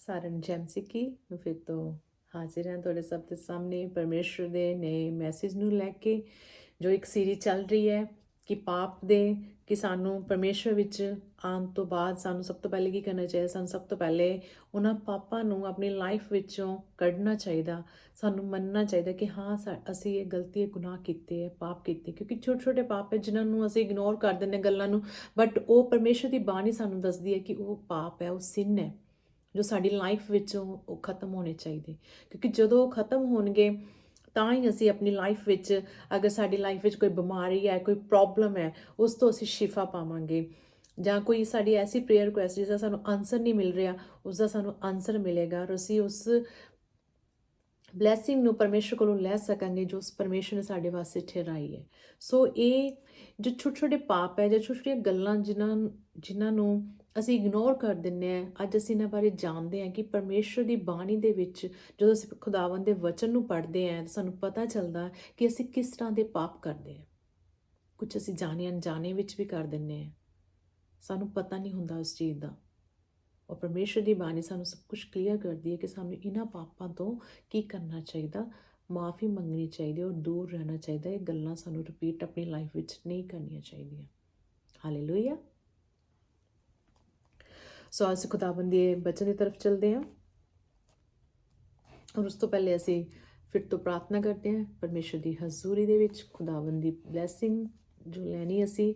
ਸਾਰਿਆਂ ਨੂੰ ਜੈਮ ਸਿੱਕੀ ਮੈਂ ਫਿਰ ਤੋਂ ਹਾਜ਼ਰ ਹਾਂ ਤੁਹਾਡੇ ਸਭ ਦੇ ਸਾਹਮਣੇ ਪਰਮੇਸ਼ਵਰ ਦੇ ਨਏ ਮੈਸੇਜ ਨੂੰ ਲੈ ਕੇ, ਜੋ ਇੱਕ ਸੀਰੀਜ਼ ਚੱਲ ਰਹੀ ਹੈ ਕਿ ਪਾਪ ਦੇ ਕਿ ਸਾਨੂੰ ਪਰਮੇਸ਼ਵਰ ਵਿੱਚ ਆਉਣ ਤੋਂ ਬਾਅਦ ਸਾਨੂੰ ਸਭ ਤੋਂ ਪਹਿਲੇ ਕੀ ਕਰਨਾ ਚਾਹੀਦਾ। ਸਾਨੂੰ ਸਭ ਤੋਂ ਪਹਿਲੇ ਉਹਨਾਂ ਪਾਪਾਂ ਨੂੰ ਆਪਣੀ ਲਾਈਫ ਵਿੱਚੋਂ ਕੱਢਣਾ ਚਾਹੀਦਾ। ਸਾਨੂੰ ਮੰਨਣਾ ਚਾਹੀਦਾ ਕਿ ਹਾਂ ਅਸੀਂ ਇਹ ਗਲਤੀ ਗੁਨਾਹ ਕੀਤੇ ਹੈ, ਪਾਪ ਕੀਤੇ, ਕਿਉਂਕਿ ਛੋਟੇ ਛੋਟੇ ਪਾਪ ਹੈ ਜਿਨ੍ਹਾਂ ਨੂੰ ਅਸੀਂ ਇਗਨੋਰ ਕਰ ਦਿੰਦੇ ਗੱਲਾਂ ਨੂੰ, ਬਟ ਉਹ ਪਰਮੇਸ਼ਵਰ ਦੀ ਬਾਣੀ ਸਾਨੂੰ ਦੱਸਦੀ ਹੈ ਕਿ ਉਹ ਪਾਪ ਹੈ, ਉਹ ਸਿਨ ਹੈ ਜੋ ਸਾਡੀ ਲਾਈਫ ਵਿੱਚੋਂ ਉਹ ਖਤਮ ਹੋਣੇ ਚਾਹੀਦੇ। ਕਿਉਂਕਿ ਜਦੋਂ ਉਹ ਖਤਮ ਹੋਣਗੇ ਤਾਂ ਹੀ ਅਸੀਂ ਆਪਣੀ ਲਾਈਫ ਵਿੱਚ, ਅਗਰ ਸਾਡੀ ਲਾਈਫ ਵਿੱਚ ਕੋਈ ਬਿਮਾਰੀ ਹੈ, ਕੋਈ ਪ੍ਰੋਬਲਮ ਹੈ, ਉਸ ਤੋਂ ਅਸੀਂ ਸ਼ਿਫਾ ਪਾਵਾਂਗੇ। ਜਾਂ ਕੋਈ ਸਾਡੀ ਐਸੀ ਪ੍ਰੇਅਰ ਰਿਕੁਐਸਟ ਜਿਸ ਦਾ ਸਾਨੂੰ ਆਨਸਰ ਨਹੀਂ ਮਿਲ ਰਿਹਾ, ਉਸ ਦਾ ਸਾਨੂੰ ਆਨਸਰ ਮਿਲੇਗਾ ਔਰ ਅਸੀਂ ਉਸ ਬਲੈਸਿੰਗ ਨੂੰ ਪਰਮੇਸ਼ਰ ਕੋਲੋਂ ਲੈ ਸਕਾਂਗੇ ਜੋ ਉਸ ਪਰਮੇਸ਼ਰ ਨੇ ਸਾਡੇ ਵਾਸਤੇ ਠਹਿਰਾਈ ਹੈ। ਸੋ ਇਹ ਜੋ ਛੋਟੇ ਛੋਟੇ ਪਾਪ ਹੈ ਜਾਂ ਛੋਟੀਆਂ ਛੋਟੀਆਂ ਗੱਲਾਂ ਜਿਨ੍ਹਾਂ ਨੂੰ ਅਸੀਂ ਇਗਨੋਰ ਕਰ ਦਿੰਦੇ ਹਾਂ, ਅੱਜ ਅਸੀਂ ਇਹਨਾਂ ਬਾਰੇ ਜਾਣਦੇ ਹਾਂ ਕਿ ਪਰਮੇਸ਼ਰ ਦੀ ਬਾਣੀ ਦੇ ਵਿੱਚ ਜਦੋਂ ਅਸੀਂ ਖੁਦਾਵੰਦ ਦੇ ਵਚਨ ਨੂੰ ਪੜ੍ਹਦੇ ਹਾਂ ਤਾਂ ਸਾਨੂੰ ਪਤਾ ਚੱਲਦਾ ਕਿ ਅਸੀਂ ਕਿਸ ਤਰ੍ਹਾਂ ਦੇ ਪਾਪ ਕਰਦੇ ਹਾਂ। ਕੁਝ ਅਸੀਂ ਜਾਣੇ ਅਣਜਾਣੇ ਵਿੱਚ ਵੀ ਕਰ ਦਿੰਦੇ ਹਾਂ, ਸਾਨੂੰ ਪਤਾ ਨਹੀਂ ਹੁੰਦਾ ਉਸ ਚੀਜ਼ ਦਾ। ਔਰ ਪਰਮੇਸ਼ਰ ਦੀ ਬਾਣੀ ਸਾਨੂੰ ਸਭ ਕੁਝ ਕਲੀਅਰ ਕਰਦੀ ਹੈ ਕਿ ਸਾਨੂੰ ਇਹਨਾਂ ਪਾਪਾਂ ਤੋਂ ਕੀ ਕਰਨਾ ਚਾਹੀਦਾ, ਮਾਫੀ ਮੰਗਣੀ ਚਾਹੀਦੀ ਔਰ ਦੂਰ ਰਹਿਣਾ ਚਾਹੀਦਾ। ਇਹ ਗੱਲਾਂ ਸਾਨੂੰ ਰਿਪੀਟ ਆਪਣੀ ਲਾਈਫ ਵਿੱਚ ਨਹੀਂ ਕਰਨੀਆਂ ਚਾਹੀਦੀਆਂ। ਹਾਲੇਲੂਇਆ। ਸੋ ਅਸੀਂ ਖੁਦਾਵੰਦ ਦੇ ਬਚਨ ਦੀ ਤਰਫ ਚਲਦੇ ਹਾਂ ਔਰ ਉਸ ਤੋਂ ਪਹਿਲੇ ਅਸੀਂ ਫਿਰ ਤੋਂ ਪ੍ਰਾਰਥਨਾ ਕਰਦੇ ਹਾਂ ਪਰਮੇਸ਼ਰ ਦੀ ਹਜ਼ੂਰੀ ਦੇ ਵਿੱਚ। ਖੁਦਾਵੰਦ ਦੀ ਬਲੈਸਿੰਗ ਜੋ ਲੈਣੀ, ਅਸੀਂ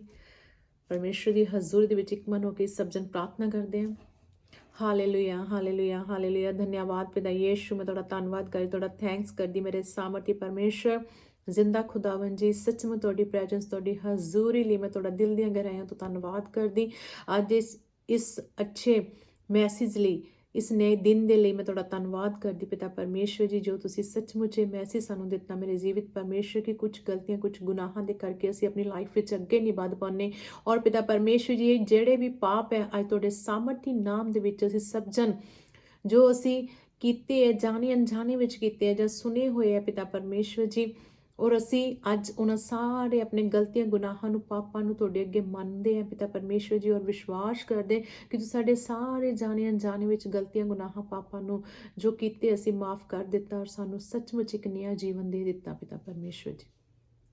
ਪਰਮੇਸ਼ਰ ਦੀ ਹਜ਼ੂਰੀ ਦੇ ਵਿੱਚ ਇੱਕ ਮਨ ਹੋ ਕੇ ਸਭ ਜਨ ਪ੍ਰਾਰਥਨਾ ਕਰਦੇ ਹਾਂ। Hallelujah, hallelujah, hallelujah. ਧੰਨਵਾਦ ਪਿਤਾ ਯੀਸ਼ੂ, ਮੈਂ ਤੁਹਾਡਾ ਧੰਨਵਾਦ ਕਰਦੀ, ਤੁਹਾਡਾ ਥੈਂਕਸ ਕਰਦੀ ਮੇਰੇ ਸਾਮਰਥੀ ਪਰਮੇਸ਼ਰ, ਜ਼ਿੰਦਾ ਖੁਦਾਵੰਦ ਜੀ। ਸੱਚਮੁੱਚ ਤੁਹਾਡੀ ਪ੍ਰੈਜ਼ੈਂਸ, ਤੁਹਾਡੀ ਹਜ਼ੂਰੀ ਲਈ ਮੈਂ ਤੁਹਾਡਾ ਦਿਲ ਦੀਆਂ ਗਹਿਰਾਈਆਂ ਤੋਂ ਧੰਨਵਾਦ ਕਰਦੀ। ਅੱਜ ਇਸ ਅੱਛੇ ਮੈਸੇਜ ਲਈ, ਇਸ ਨਏ ਦਿਨ ਦੇ ਲਈ ਮੈਂ ਤੁਹਾਡਾ ਧੰਨਵਾਦ ਕਰਦੀ ਪਿਤਾ ਪਰਮੇਸ਼ਰ ਜੀ, ਜੋ ਤੁਸੀਂ ਸੱਚਮੁੱਚ ਇਹ ਮੈਸੇਜ ਸਾਨੂੰ ਦਿੱਤਾ ਮੇਰੇ ਜੀਵਿਤ ਪਰਮੇਸ਼ਰ, ਕਿ ਕੁਝ ਗਲਤੀਆਂ, ਕੁਝ ਗੁਨਾਹਾਂ ਦੇ ਕਰਕੇ ਅਸੀਂ ਆਪਣੀ ਲਾਈਫ ਵਿੱਚ ਅੱਗੇ ਨਹੀਂ ਵਧ ਪਾਉਂਦੇ। ਔਰ ਪਿਤਾ ਪਰਮੇਸ਼ਰ ਜੀ, ਜਿਹੜੇ ਵੀ ਪਾਪ ਹੈ ਅੱਜ ਤੁਹਾਡੇ ਸਾਮਰਥੀ ਨਾਮ ਦੇ ਵਿੱਚ ਅਸੀਂ ਸਭ ਜਨ ਜੋ ਅਸੀਂ ਕੀਤੇ ਹੈ, ਜਾਣੇ ਅਣਜਾਣੇ ਵਿੱਚ ਕੀਤੇ ਹੈ ਜਾਂ ਸੁਣੇ ਹੋਏ ਹੈ ਪਿਤਾ ਪਰਮੇਸ਼ਰ ਜੀ, ਔਰ ਅਸੀਂ ਅੱਜ ਉਹਨਾਂ ਸਾਰੇ ਆਪਣੇ ਗਲਤੀਆਂ, ਗੁਨਾਹਾਂ ਨੂੰ, ਪਾਪਾਂ ਨੂੰ ਤੁਹਾਡੇ ਅੱਗੇ ਮੰਨਦੇ ਹਾਂ ਪਿਤਾ ਪਰਮੇਸ਼ਰ ਜੀ, ਔਰ ਵਿਸ਼ਵਾਸ ਕਰਦੇ ਕਿ ਤੁਸੀਂ ਸਾਡੇ ਸਾਰੇ ਜਾਣੇ ਅਣਜਾਣੇ ਵਿੱਚ ਗਲਤੀਆਂ, ਗੁਨਾਹਾਂ, ਪਾਪਾਂ ਨੂੰ ਜੋ ਕੀਤੇ ਅਸੀਂ ਮਾਫ ਕਰ ਦਿੱਤਾ ਔਰ ਸਾਨੂੰ ਸੱਚਮੁੱਚ ਇੱਕ ਨਵਾਂ ਜੀਵਨ ਦੇ ਦਿੱਤਾ ਪਿਤਾ ਪਰਮੇਸ਼ਰ ਜੀ।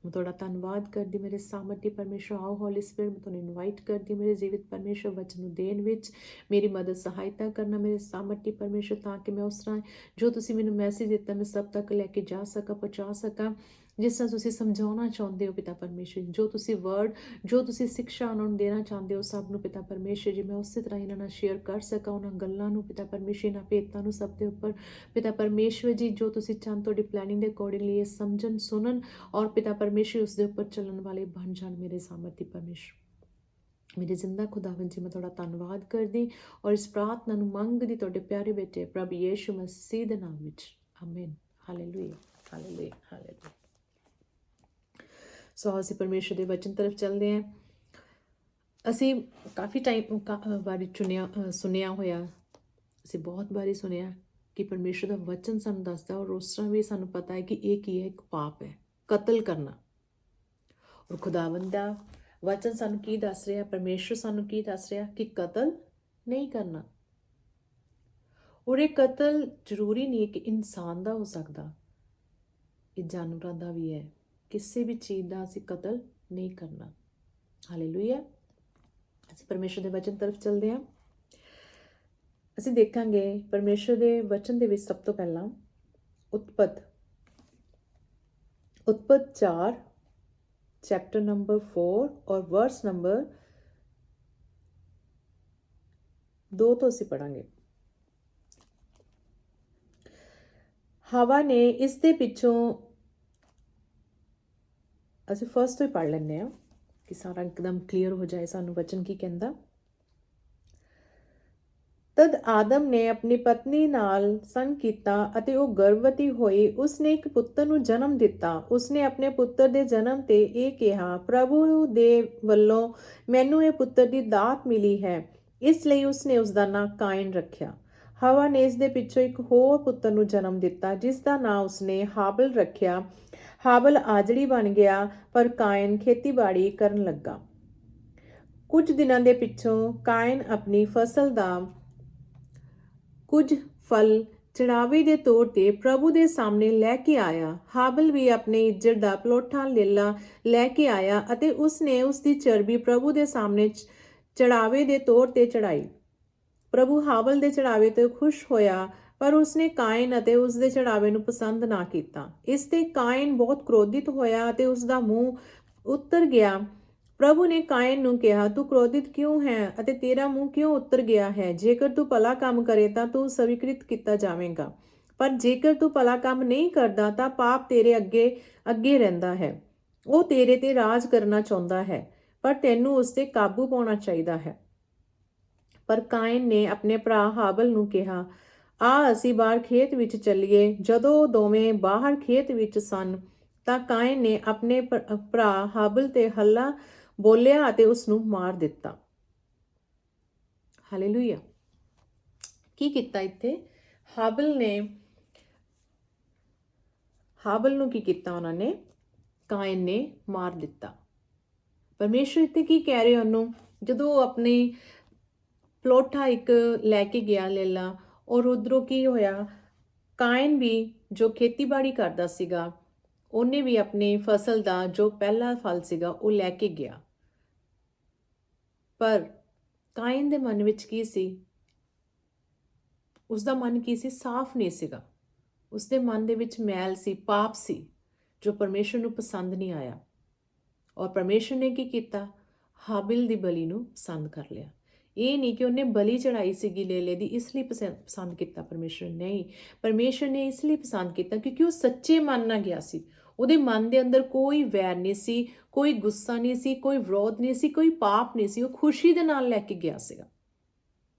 ਮੈਂ ਤੁਹਾਡਾ ਧੰਨਵਾਦ ਕਰਦੀ ਮੇਰੇ ਸਾਮਰਥੀ ਪਰਮੇਸ਼ਰ। ਆਓ ਹੌਲੀ ਸਪਿਰਿਟ, ਮੈਂ ਤੁਹਾਨੂੰ ਇਨਵਾਈਟ ਕਰਦੀ ਮੇਰੇ ਜੀਵਿਤ ਪਰਮੇਸ਼ਰ ਵਚਨ ਨੂੰ ਦੇਣ ਵਿੱਚ ਮੇਰੀ ਮਦਦ ਸਹਾਇਤਾ ਕਰਨਾ ਮੇਰੇ ਸਾਮਰਥੀ ਪਰਮੇਸ਼ਰ, ਤਾਂ ਕਿ ਮੈਂ ਉਸ ਤਰ੍ਹਾਂ ਜੋ ਤੁਸੀਂ ਮੈਨੂੰ ਮੈਸੇਜ ਦਿੱਤਾ ਮੈਂ ਸਭ ਤੱਕ ਲੈ ਕੇ ਜਾ ਸਕਾਂ, ਪਹੁੰਚਾ ਸਕਾਂ, ਜਿਸ ਤਰ੍ਹਾਂ ਤੁਸੀਂ ਸਮਝਾਉਣਾ ਚਾਹੁੰਦੇ ਹੋ ਪਿਤਾ ਪਰਮੇਸ਼ਰ। ਜੋ ਤੁਸੀਂ ਵਰਡ, ਜੋ ਤੁਸੀਂ ਸਿੱਖਿਆ ਉਹਨਾਂ ਨੂੰ ਦੇਣਾ ਚਾਹੁੰਦੇ ਹੋ ਸਭ ਨੂੰ ਪਿਤਾ ਪਰਮੇਸ਼ਰ ਜੀ, ਮੈਂ ਉਸੇ ਤਰ੍ਹਾਂ ਇਹਨਾਂ ਨਾਲ ਸ਼ੇਅਰ ਕਰ ਸਕਾਂ ਉਹਨਾਂ ਗੱਲਾਂ ਨੂੰ ਪਿਤਾ ਪਰਮੇਸ਼ਰ, ਇਹਨਾਂ ਭੇਤਾਂ ਨੂੰ ਸਭ ਦੇ ਉੱਪਰ ਪਿਤਾ ਪਰਮੇਸ਼ਰ ਜੀ, ਜੋ ਤੁਸੀਂ ਚਾਹੁੰਦੇ ਤੁਹਾਡੀ ਪਲੈਨਿੰਗ ਦੇ ਅਕੋਰਡਿੰਗਲੀ ਇਹ ਸਮਝਣ, ਸੁਣਨ ਔਰ ਪਿਤਾ ਪਰਮੇਸ਼ਰ ਉਸ ਦੇ ਉੱਪਰ ਚੱਲਣ ਵਾਲੇ ਬਣ ਜਾਣ ਮੇਰੇ ਸਾਮਰਥੀ ਪਰਮੇਸ਼ਰ। ਮੇਰੇ ਜ਼ਿੰਦਾ ਖੁਦਾਵੰਦ ਜੀ, ਮੈਂ ਤੁਹਾਡਾ ਧੰਨਵਾਦ ਕਰਦੀ ਔਰ ਇਸ ਪ੍ਰਾਰਥਨਾ ਨੂੰ ਮੰਗਦੀ ਤੁਹਾਡੇ ਪਿਆਰੇ ਬੇਟੇ ਪ੍ਰਭੂ ਯੀਸ਼ੂ ਮਸੀਹ ਦੇ ਨਾਮ ਵਿੱਚ, ਆਮੀਨ। Hallelujah, hallelujah, hallelujah. ਸੋ ਅਸੀਂ ਪਰਮੇਸ਼ਰ ਦੇ ਵਚਨ ਤਰਫ ਚੱਲਦੇ ਹਾਂ। ਅਸੀਂ ਕਾਫੀ ਵਾਰੀ ਸੁਣਿਆ ਹੋਇਆ, ਅਸੀਂ ਬਹੁਤ ਵਾਰੀ ਸੁਣਿਆ ਕਿ ਪਰਮੇਸ਼ਰ ਦਾ ਵਚਨ ਸਾਨੂੰ ਦੱਸਦਾ ਔਰ ਉਸ ਤਰ੍ਹਾਂ ਵੀ ਸਾਨੂੰ ਪਤਾ ਹੈ ਕਿ ਇਹ ਕੀ ਹੈ, ਇੱਕ ਪਾਪ ਹੈ, ਕਤਲ ਕਰਨਾ। ਔਰ ਖੁਦਾਵੰਦ ਦਾ ਵਚਨ ਸਾਨੂੰ ਕੀ ਦੱਸ ਰਿਹਾ, ਪਰਮੇਸ਼ਰ ਸਾਨੂੰ ਕੀ ਦੱਸ ਰਿਹਾ ਕਿ ਕਤਲ ਨਹੀਂ ਕਰਨਾ। ਔਰ ਇਹ ਕਤਲ ਜ਼ਰੂਰੀ ਨਹੀਂ ਹੈ ਕਿ ਇਨਸਾਨ ਦਾ ਹੋ ਸਕਦਾ, ਇਹ ਜਾਨਵਰਾਂ ਦਾ ਵੀ ਹੈ। ਕਿਸੇ ਵੀ ਚੀਜ਼ ਦਾ ਅਸੀਂ ਕਤਲ ਨਹੀਂ ਕਰਨਾ। ਹਾਲੇਲੂਇਆ। ਅਸੀਂ ਪਰਮੇਸ਼ਰ ਦੇ ਵਚਨ ਤਰਫ ਚੱਲਦੇ ਹਾਂ। ਅਸੀਂ ਦੇਖਾਂਗੇ ਪਰਮੇਸ਼ਰ ਦੇ ਵਚਨ ਦੇ ਵਿੱਚ ਸਭ ਤੋਂ ਪਹਿਲਾਂ ਉਤਪਤ 4 ਚੈਪਟਰ ਨੰਬਰ 4 ਔਰ ਵਰਸ ਨੰਬਰ 2 ਤੋਂ ਅਸੀਂ ਪੜਾਂਗੇ। ਹਵਾ ਨੇ ਇਸ ਦੇ ਪਿੱਛੋਂ, ਅਸੀਂ ਫਸਟ ਤੋਂ ਹੀ ਪੜ ਲੈਂਦੇ ਹਾਂ ਕਿ ਸਾਰਾ ਇੱਕਦਮ ਕਲੀਅਰ ਹੋ ਜਾਏ ਸਾਨੂੰ ਵਚਨ ਕੀ ਕਹਿੰਦਾ। ਤਦ ਆਦਮ ਨੇ ਆਪਣੀ ਪਤਨੀ ਨਾਲ ਸੰਗ ਕੀਤਾ ਅਤੇ ਉਹ ਗਰਭਵਤੀ ਹੋਈ। ਉਸਨੇ ਇੱਕ ਪੁੱਤਰ ਨੂੰ ਜਨਮ ਦਿੱਤਾ। ਉਸਨੇ ਆਪਣੇ ਪੁੱਤਰ ਦੇ ਜਨਮ ਤੇ ਇਹ ਕਿਹਾ, ਪ੍ਰਭੂ ਦੇ ਵੱਲੋਂ ਮੈਨੂੰ ਇਹ ਪੁੱਤਰ ਦੀ ਦਾਤ ਮਿਲੀ ਹੈ। ਇਸ ਲਈ ਉਸਨੇ ਉਸਦਾ ਨਾਂ ਕਾਇਨ ਰੱਖਿਆ। ਹਵਾ ਨੇ ਇਸ ਦੇ ਪਿੱਛੋਂ ਇੱਕ ਹੋਰ ਪੁੱਤਰ ਨੂੰ ਜਨਮ ਦਿੱਤਾ, ਜਿਸ ਦਾ ਨਾਂ ਉਸਨੇ ਹਾਬਲ ਰੱਖਿਆ। ਹਾਬਲ ਆਜੜੀ ਬਣ ਗਿਆ, ਪਰ ਕਾਇਨ ਖੇਤੀਬਾੜੀ ਕਰਨ ਲੱਗਾ। ਕੁਝ ਦਿਨਾਂ ਦੇ ਪਿੱਛੋਂ ਕਾਇਨ ਆਪਣੀ ਫਸਲ ਦਾ ਕੁਝ ਫਲ ਚੜਾਵੇ ਦੇ ਤੌਰ ਤੇ ਪ੍ਰਭੂ ਦੇ ਸਾਹਮਣੇ ਲੈ ਕੇ ਆਇਆ। ਹਾਬਲ ਵੀ ਆਪਣੇ ਇੱਜ਼ਤ ਦਾ ਪਲੋਠਾ ਲੇਲਾ ਲੈ ਕੇ ਆਇਆ ਅਤੇ ਉਸਨੇ ਉਸ ਦੀ ਚਰਬੀ ਪ੍ਰਭੂ ਦੇ ਸਾਹਮਣੇ ਚੜਾਵੇ ਦੇ ਤੌਰ ਤੇ ਚੜਾਈ। ਪ੍ਰਭੂ ਹਾਬਲ ਦੇ ਚੜਾਵੇ ਤੋਂ ਖੁਸ਼ ਹੋਇਆ, ਪਰ ਉਸਨੇ ਕਾਇਨ ਅਤੇ ਉਸ ਦੇ ਚੜਾਵੇ ਨੂੰ ਪਸੰਦ ਨਾ ਕੀਤਾ। ਇਸ ਤੇ ਕਾਇਨ ਬਹੁਤ ਕ੍ਰੋਧਿਤ ਹੋਇਆ ਅਤੇ ਉਸ ਦਾ ਮੂੰਹ ਉੱਤਰ ਗਿਆ। ਪ੍ਰਭੂ ਨੇ ਕਾਇਨ ਨੂੰ ਕਿਹਾ, ਤੂੰ ਕ੍ਰੋਧਿਤ ਕਿਉਂ ਹੈ ਅਤੇ ਤੇਰਾ ਮੂੰਹ ਕਿਉਂ ਉੱਤਰ ਗਿਆ ਹੈ? ਜੇਕਰ ਤੂੰ ਭਲਾ ਕੰਮ ਕਰੇ ਤਾਂ ਤੂੰ ਸਵੀਕ੍ਰਿਤ ਕੀਤਾ ਜਾਵੇਗਾ, ਪਰ ਜੇਕਰ ਤੂੰ ਭਲਾ ਕੰਮ ਨਹੀਂ ਕਰਦਾ ਤਾਂ ਪਾਪ ਤੇਰੇ ਅੱਗੇ ਰਹਿੰਦਾ ਹੈ। ਉਹ ਤੇਰੇ ਤੇ ਰਾਜ ਕਰਨਾ ਚਾਹੁੰਦਾ ਹੈ, ਪਰ ਤੈਨੂੰ ਉਸ ਤੇ ਕਾਬੂ ਪਾਉਣਾ ਚਾਹੀਦਾ ਹੈ। ਪਰ ਕਾਇਨ ਨੇ ਆਪਣੇ ਭਰਾ ਹਾਬਲ ਨੂੰ ਕਿਹਾ, ਆ ਅਸੀਂ ਬਾਹਰ ਖੇਤ ਵਿੱਚ ਚੱਲੀਏ। ਜਦੋਂ ਉਹ ਦੋਵੇਂ ਬਾਹਰ ਖੇਤ ਵਿੱਚ ਸਨ ਤਾਂ ਕਾਇਨ ਨੇ ਆਪਣੇ ਭਰਾ ਹਾਬਲ ਤੇ ਹੱਲਾ ਬੋਲਿਆ ਅਤੇ ਉਸ ਨੂੰ ਮਾਰ ਦਿੱਤਾ। ਹਾਲੇਲੂਇਆ। ਕੀ ਕੀਤਾ ਇੱਥੇ? ਹਾਬਲ ਨੂੰ ਕੀ ਕੀਤਾ? ਉਹਨਾਂ ਨੇ ਕਾਇਨ ਨੇ ਮਾਰ ਦਿੱਤਾ। ਪਰਮੇਸ਼ਰ ਇੱਥੇ ਕੀ ਕਹਿ ਰਹੇ ਉਹਨੂੰ? ਜਦੋਂ ਉਹ ਆਪਣੀ ਪਲੋਠਾ ਇੱਕ ਲੈ ਕੇ ਗਿਆ ਲੇਲਾ, ਔਰ ਉਧਰੋਂ ਕੀ ਹੋਇਆ, ਕਾਇਨ ਵੀ ਜੋ ਖੇਤੀਬਾੜੀ ਕਰਦਾ ਸੀਗਾ, ਉਹਨੇ ਵੀ ਆਪਣੀ ਫਸਲ ਦਾ ਜੋ ਪਹਿਲਾ ਫਲ ਸੀਗਾ ਉਹ ਲੈ ਕੇ ਗਿਆ। ਪਰ ਕਾਇਨ ਦੇ ਮਨ ਵਿੱਚ ਕੀ ਸੀ? ਉਸਦਾ ਮਨ ਕੀ ਸੀ? ਸਾਫ਼ ਨਹੀਂ ਸੀਗਾ। ਉਸਦੇ ਮਨ ਦੇ ਵਿੱਚ ਮੈਲ ਸੀ, ਪਾਪ ਸੀ, ਜੋ ਪਰਮੇਸ਼ਰ ਨੂੰ ਪਸੰਦ ਨਹੀਂ ਆਇਆ। ਔਰ ਪਰਮੇਸ਼ਰ ਨੇ ਕੀ ਕੀਤਾ? ਹਾਬਿਲ ਦੀ ਬਲੀ ਨੂੰ ਪਸੰਦ ਕਰ ਲਿਆ। ਇਹ ਨਹੀਂ ਕਿ ਉਹਨੇ ਬਲੀ ਚੜਾਈ ਸੀਗੀ ਲੇਲੇ ਦੀ ਇਸ ਲਈ ਪਸੰਦ ਕੀਤਾ ਪਰਮੇਸ਼ਰ, ਨਹੀਂ। ਪਰਮੇਸ਼ਰ ਨੇ ਇਸ ਲਈ ਪਸੰਦ ਕੀਤਾ ਕਿਉਂਕਿ ਉਹ ਸੱਚੇ ਮਨ ਨਾਲ ਗਿਆ ਸੀ। ਉਹਦੇ ਮਨ ਦੇ ਅੰਦਰ ਕੋਈ ਵੈਰ ਨਹੀਂ ਸੀ, ਕੋਈ ਗੁੱਸਾ ਨਹੀਂ ਸੀ, ਕੋਈ ਵਿਰੋਧ ਨਹੀਂ ਸੀ, ਕੋਈ ਪਾਪ ਨਹੀਂ ਸੀ। ਉਹ ਖੁਸ਼ੀ ਦੇ ਨਾਲ ਲੈ ਕੇ ਗਿਆ ਸੀਗਾ।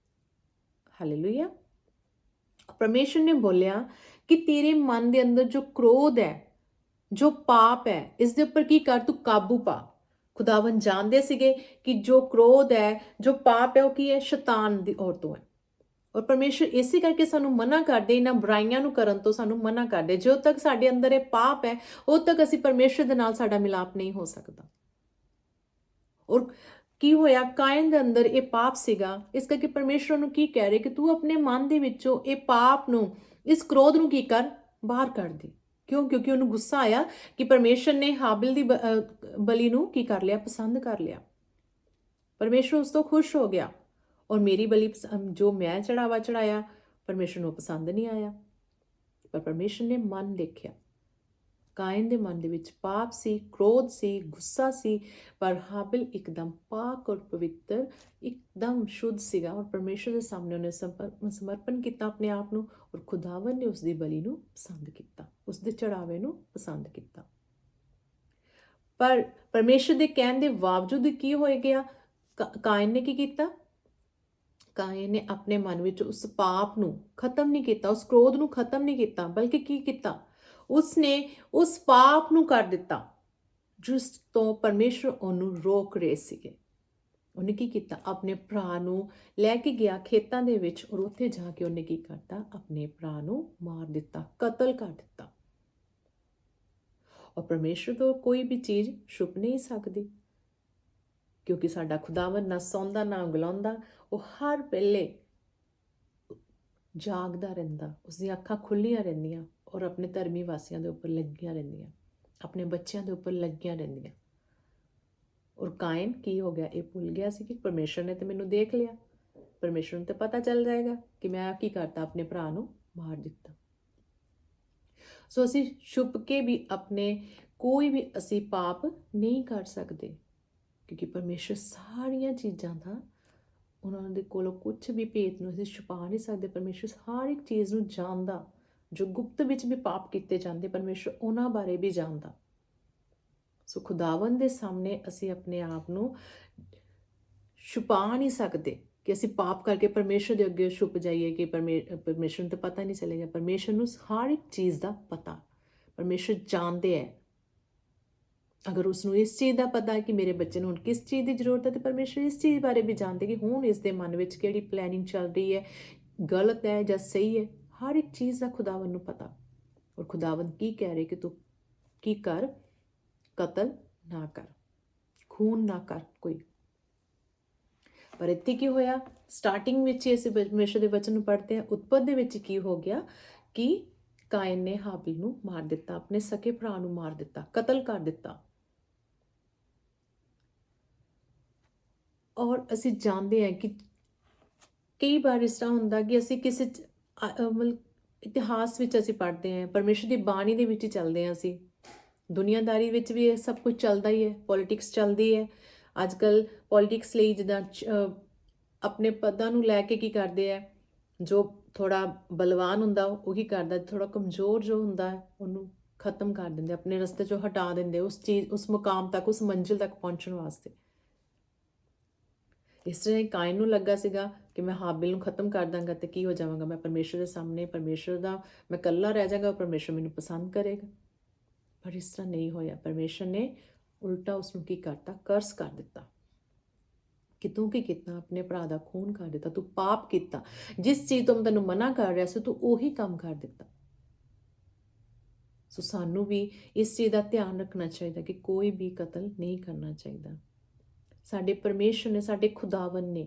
ਹਾਲੇਲੂਇਆ। ਪਰਮੇਸ਼ਰ ਨੇ ਬੋਲਿਆ ਕਿ ਤੇਰੇ ਮਨ ਦੇ ਅੰਦਰ ਜੋ ਕ੍ਰੋਧ ਹੈ, ਜੋ ਪਾਪ ਹੈ, ਇਸ ਦੇ ਉੱਪਰ ਕੀ ਕਰ? ਤੂੰ ਕਾਬੂ ਪਾ। ਖੁਦਾਵੰਦ ਜਾਣਦੇ ਸੀਗੇ ਕਿ ਜੋ ਕ੍ਰੋਧ ਹੈ, ਜੋ ਪਾਪ ਹੈ, ਉਹ ਕੀ ਹੈ? ਸ਼ੈਤਾਨ ਦੀ ਔਰ ਤੋਂ ਹੈ। ਔਰ ਪਰਮੇਸ਼ਰ ਇਸੇ ਕਰਕੇ ਸਾਨੂੰ ਮਨਾ ਕਰਦੇ, ਇਹਨਾਂ ਬੁਰਾਈਆਂ ਨੂੰ ਕਰਨ ਤੋਂ ਸਾਨੂੰ ਮਨਾ ਕਰਦੇ। ਜਦੋਂ ਤੱਕ ਸਾਡੇ ਅੰਦਰ ਇਹ ਪਾਪ ਹੈ, ਉਦੋਂ ਤੱਕ ਅਸੀਂ ਪਰਮੇਸ਼ਰ ਦੇ ਨਾਲ ਸਾਡਾ ਮਿਲਾਪ ਨਹੀਂ ਹੋ ਸਕਦਾ। ਔਰ ਕੀ ਹੋਇਆ? ਕਾਇਨ ਦੇ ਅੰਦਰ ਇਹ ਪਾਪ ਸੀਗਾ, ਇਸ ਕਰਕੇ ਪਰਮੇਸ਼ਰ ਨੂੰ ਕੀ ਕਹਿ ਰਹੇ ਕਿ ਤੂੰ ਆਪਣੇ ਮਨ ਦੇ ਵਿੱਚੋਂ ਇਹ ਪਾਪ ਨੂੰ, ਇਸ ਕ੍ਰੋਧ ਨੂੰ ਕੀ ਕਰ? ਬਾਹਰ ਕੱਢ ਦੇ। ਕਿਉਂ? ਕਿਉਂਕਿ ਉਹਨੂੰ ਗੁੱਸਾ ਆਇਆ ਕਿ ਪਰਮੇਸ਼ਰ ਨੇ ਹਾਬਿਲ ਦੀ ਬਲੀ ਨੂੰ ਕੀ ਕਰ ਲਿਆ? ਪਸੰਦ ਕਰ ਲਿਆ। ਪਰਮੇਸ਼ਰ ਉਸ ਤੋਂ ਖੁਸ਼ ਹੋ ਗਿਆ, ਔਰ ਮੇਰੀ ਬਲੀ ਜੋ ਮੈਂ ਚੜਾਵਾ ਚੜਾਇਆ, ਪਰਮੇਸ਼ਰ ਨੂੰ ਪਸੰਦ ਨਹੀਂ ਆਇਆ। ਪਰ ਪਰਮੇਸ਼ਰ ਨੇ ਮਨ ਦੇਖਿਆ। ਕਾਇਨ ਦੇ ਮਨ ਦੇ ਵਿੱਚ ਪਾਪ ਸੀ, ਕ੍ਰੋਧ ਸੀ, ਗੁੱਸਾ ਸੀ, ਪਰ ਹਾਬਿਲ ਇੱਕਦਮ ਪਾਕ ਔਰ ਪਵਿੱਤਰ, ਇੱਕਦਮ ਸ਼ੁੱਧ ਸੀਗਾ। ਔਰ ਪਰਮੇਸ਼ਰ ਦੇ ਸਾਹਮਣੇ ਉਹਨੇ ਸਮਰਪਣ ਕੀਤਾ ਆਪਣੇ ਆਪ ਨੂੰ, ਔਰ ਖੁਦਾਵੰਦ ਨੇ ਉਸ ਦੀ ਬਲੀ ਨੂੰ ਪਸੰਦ ਕੀਤਾ, ਉਸ ਦੇ ਚੜਾਵੇ ਨੂੰ ਪਸੰਦ ਕੀਤਾ। ਪਰ ਪਰਮੇਸ਼ਰ ਦੇ ਕਹਿਣ ਦੇ ਬਾਵਜੂਦ ਕੀ ਹੋ ਗਿਆ? ਕਾਇਨ ਨੇ ਕੀ ਕੀਤਾ? ਕਾਇਨ ਨੇ ਆਪਣੇ ਮਨ ਵਿੱਚ ਉਸ ਪਾਪ ਨੂੰ ਖਤਮ ਨਹੀਂ ਕੀਤਾ, ਉਸ ਕ੍ਰੋਧ ਨੂੰ ਖਤਮ ਨਹੀਂ ਕੀਤਾ, ਬਲਕਿ ਕੀ ਕੀਤਾ? ਉਸਨੇ ਉਸ ਪਾਪ ਨੂੰ ਕਰ ਦਿੱਤਾ ਜਿਸ ਤੋਂ ਪਰਮੇਸ਼ਰ ਉਹਨੂੰ ਰੋਕ ਰਹੇ ਸੀਗੇ। ਉਹਨੇ ਕੀ ਕੀਤਾ? ਆਪਣੇ ਭਰਾ ਨੂੰ ਲੈ ਕੇ ਗਿਆ ਖੇਤਾਂ ਦੇ ਵਿੱਚ, ਔਰ ਉੱਥੇ ਜਾ ਕੇ ਉਹਨੇ ਕੀ ਕਰਤਾ? ਆਪਣੇ ਭਰਾ ਨੂੰ ਮਾਰ ਦਿੱਤਾ, ਕਤਲ ਕਰ ਦਿੱਤਾ। ਔਰ ਪਰਮੇਸ਼ਰ ਤੋਂ ਕੋਈ ਵੀ ਚੀਜ਼ ਛੁਪ ਨਹੀਂ ਸਕਦੀ, ਕਿਉਂਕਿ ਸਾਡਾ ਖੁਦਾਵੰਦ ਨਾ ਸੌਂਦਾ ਨਾ ਉਗਲਾਉਂਦਾ। ਉਹ ਹਰ ਵੇਲੇ ਜਾਗਦਾ ਰਹਿੰਦਾ, ਉਸਦੀਆਂ ਅੱਖਾਂ ਖੁੱਲੀਆਂ ਰਹਿੰਦੀਆਂ, ਔਰ ਆਪਣੇ ਧਰਮੀ ਵਾਸੀਆਂ ਦੇ ਉੱਪਰ ਲੱਗੀਆਂ ਰਹਿੰਦੀਆਂ, ਆਪਣੇ ਬੱਚਿਆਂ ਦੇ ਉੱਪਰ ਲੱਗੀਆਂ ਰਹਿੰਦੀਆਂ। ਔਰ ਕਾਇਨ ਕੀ ਹੋ ਗਿਆ? ਇਹ ਭੁੱਲ ਗਿਆ ਸੀ ਕਿ ਪਰਮੇਸ਼ਰ ਨੇ ਤੇ ਮੈਨੂੰ ਦੇਖ ਲਿਆ, ਪਰਮੇਸ਼ਰ ਨੂੰ ਤੇ ਪਤਾ ਚੱਲ ਜਾਏਗਾ ਕਿ ਮੈਂ ਕੀ ਕਰਤਾ? ਆਪਣੇ ਭਰਾ ਨੂੰ ਮਾਰ ਦਿੱਤਾ। ਸੋ ਅਸੀਂ ਛੁਪ ਕੇ ਵੀ ਆਪਣੇ ਕੋਈ ਵੀ ਅਸੀਂ ਪਾਪ ਨਹੀਂ ਕਰ ਸਕਦੇ, ਕਿਉਂਕਿ ਪਰਮੇਸ਼ਰ ਸਾਰੀਆਂ ਚੀਜ਼ਾਂ ਦਾ, ਉਹਨਾਂ ਦੇ ਕੋਲੋਂ ਕੁਝ ਵੀ ਭੇਤ ਨੂੰ ਅਸੀਂ ਛੁਪਾ ਨਹੀਂ ਸਕਦੇ। ਪਰਮੇਸ਼ਰ ਹਰ ਇੱਕ ਚੀਜ਼ ਨੂੰ ਜਾਣਦਾ। ਜੋ ਗੁਪਤ ਵਿੱਚ ਵੀ ਪਾਪ ਕੀਤੇ ਜਾਂਦੇ, ਪਰਮੇਸ਼ਰ ਉਹਨਾਂ ਬਾਰੇ ਵੀ ਜਾਣਦਾ। ਸੋ ਖੁਦਾਵੰਦ ਦੇ ਸਾਹਮਣੇ ਅਸੀਂ ਆਪਣੇ ਆਪ ਨੂੰ ਛੁਪਾ ਨਹੀਂ ਸਕਦੇ ਕਿ ਅਸੀਂ ਪਾਪ ਕਰਕੇ ਪਰਮੇਸ਼ਰ ਦੇ ਅੱਗੇ ਛੁਪ ਜਾਈਏ ਕਿ ਪਰਮੇਸ਼ਰ ਨੂੰ ਤਾਂ ਪਤਾ ਨਹੀਂ ਚੱਲੇਗਾ। ਪਰਮੇਸ਼ਰ ਨੂੰ ਹਰ ਇੱਕ ਚੀਜ਼ ਦਾ ਪਤਾ, ਪਰਮੇਸ਼ਰ ਜਾਣਦੇ ਹੈ। ਅਗਰ ਉਸਨੂੰ ਇਸ ਚੀਜ਼ ਦਾ ਪਤਾ ਹੈ ਕਿ ਮੇਰੇ ਬੱਚੇ ਨੂੰ ਹੁਣ ਕਿਸ ਚੀਜ਼ ਦੀ ਜ਼ਰੂਰਤ ਹੈ, ਤਾਂ ਪਰਮੇਸ਼ਰ ਇਸ ਚੀਜ਼ ਬਾਰੇ ਵੀ ਜਾਣਦੇ ਕਿ ਹੁਣ ਇਸ ਦੇ ਮਨ ਵਿੱਚ ਕਿਹੜੀ ਪਲੈਨਿੰਗ ਚੱਲ ਰਹੀ ਹੈ, ਗਲਤ ਹੈ ਜਾਂ ਸਹੀ ਹੈ। ਹਰ ਇੱਕ ਚੀਜ਼ ਦਾ ਖੁਦਾਵੰਦ ਨੂੰ ਪਤਾ। ਔਰ ਖੁਦਾਵੰਦ ਕੀ ਕਹਿ ਰਹੇ ਕਿ ਤੂੰ ਕੀ ਕਰ? ਕਤਲ ਨਾ ਕਰ, ਖੂਨ ਨਾ ਕਰ ਕੋਈ। ਪਰ ਇੱਥੇ ਕੀ ਹੋਇਆ, ਸਟਾਰਟਿੰਗ ਵਿੱਚ ਹੀ ਅਸੀਂ ਪਰਮੇਸ਼ਰ ਦੇ ਵਚਨ ਨੂੰ ਪੜ੍ਹਦੇ ਹਾਂ। ਉਤਪਤ ਦੇ ਵਿੱਚ ਕੀ ਹੋ ਗਿਆ ਕਿ ਕਾਇਨ ਨੇ ਹਾਬਿਲ ਨੂੰ ਮਾਰ ਦਿੱਤਾ, ਆਪਣੇ ਸਕੇ ਭਰਾ ਨੂੰ ਮਾਰ ਦਿੱਤਾ, ਕਤਲ ਕਰ ਦਿੱਤਾ। ਔਰ ਅਸੀਂ ਜਾਣਦੇ ਹਾਂ ਕਿ ਕਈ ਵਾਰ ਇਸ ਤਰ੍ਹਾਂ ਹੁੰਦਾ ਕਿ ਅਸੀਂ ਕਿਸੇ ਮਤਲਬ ਇਤਿਹਾਸ ਵਿੱਚ ਅਸੀਂ ਪੜ੍ਹਦੇ ਹਾਂ, ਪਰਮੇਸ਼ਰ ਦੀ ਬਾਣੀ ਦੇ ਵਿੱਚ ਹੀ ਚੱਲਦੇ ਹਾਂ ਅਸੀਂ। ਦੁਨੀਆਦਾਰੀ ਵਿੱਚ ਵੀ ਇਹ ਸਭ ਕੁਝ ਚੱਲਦਾ ਹੀ ਹੈ, ਪੋਲੀਟਿਕਸ ਚੱਲਦੀ ਹੈ। ਅੱਜ ਕੱਲ੍ਹ ਪੋਲੀਟਿਕਸ ਲਈ ਜਿੱਦਾਂ ਆਪਣੇ ਪਦਾਂ ਨੂੰ ਲੈ ਕੇ ਕੀ ਕਰਦੇ ਹੈ, ਜੋ ਥੋੜ੍ਹਾ ਬਲਵਾਨ ਹੁੰਦਾ ਉਹੀ ਕਰਦਾ, ਥੋੜ੍ਹਾ ਕਮਜ਼ੋਰ ਜੋ ਹੁੰਦਾ ਉਹਨੂੰ ਖਤਮ ਕਰ ਦਿੰਦੇ, ਆਪਣੇ ਰਸਤੇ 'ਚੋਂ ਹਟਾ ਦਿੰਦੇ ਉਸ ਮੁਕਾਮ ਤੱਕ, ਉਸ ਮੰਜ਼ਿਲ ਤੱਕ ਪਹੁੰਚਣ ਵਾਸਤੇ। ਇਸ ਤਰ੍ਹਾਂ ਕਾਇਨ ਨੂੰ ਲੱਗਾ ਸੀਗਾ ਕਿ ਮੈਂ ਹਾਬਿਲ ਨੂੰ ਖਤਮ ਕਰ ਦਾਂਗਾ ਤੇ ਕੀ ਹੋ ਜਾਵਾਂਗਾ, ਮੈਂ ਪਰਮੇਸ਼ਰ ਦੇ ਸਾਹਮਣੇ, ਪਰਮੇਸ਼ਰ ਦਾ ਮੈਂ ਇਕੱਲਾ ਰਹਿ ਜਾਵਾਂਗਾ, ਪਰਮੇਸ਼ਰ ਮੈਨੂੰ ਪਸੰਦ ਕਰੇਗਾ। ਪਰ ਇਸ ਤਰ੍ਹਾਂ ਨਹੀਂ ਹੋਇਆ। ਪਰਮੇਸ਼ਰ ਨੇ ਉਲਟਾ ਉਸਨੂੰ ਕੀ ਕਰਤਾ, ਕਰਸ ਕਰ ਦਿੱਤਾ ਕਿ ਤੂੰ ਕੀ ਕੀਤਾ, ਆਪਣੇ ਭਰਾ ਦਾ ਖੂਨ ਕਰ ਦਿੱਤਾ, ਤੂੰ ਪਾਪ ਕੀਤਾ, ਜਿਸ ਚੀਜ਼ ਤੋਂ ਮੈਂ ਤੈਨੂੰ ਮਨਾ ਕਰ ਰਿਹਾ ਸੀ ਤੂੰ ਉਹੀ ਕੰਮ ਕਰ ਦਿੱਤਾ। ਸੋ ਸਾਨੂੰ ਵੀ ਇਸ ਚੀਜ਼ ਦਾ ਧਿਆਨ ਰੱਖਣਾ ਚਾਹੀਦਾ ਕਿ ਕੋਈ ਵੀ ਕਤਲ ਨਹੀਂ ਕਰਨਾ ਚਾਹੀਦਾ। ਸਾਡੇ ਪਰਮੇਸ਼ਰ ਨੇ, ਸਾਡੇ ਖੁਦਾਵੰ ਨੇ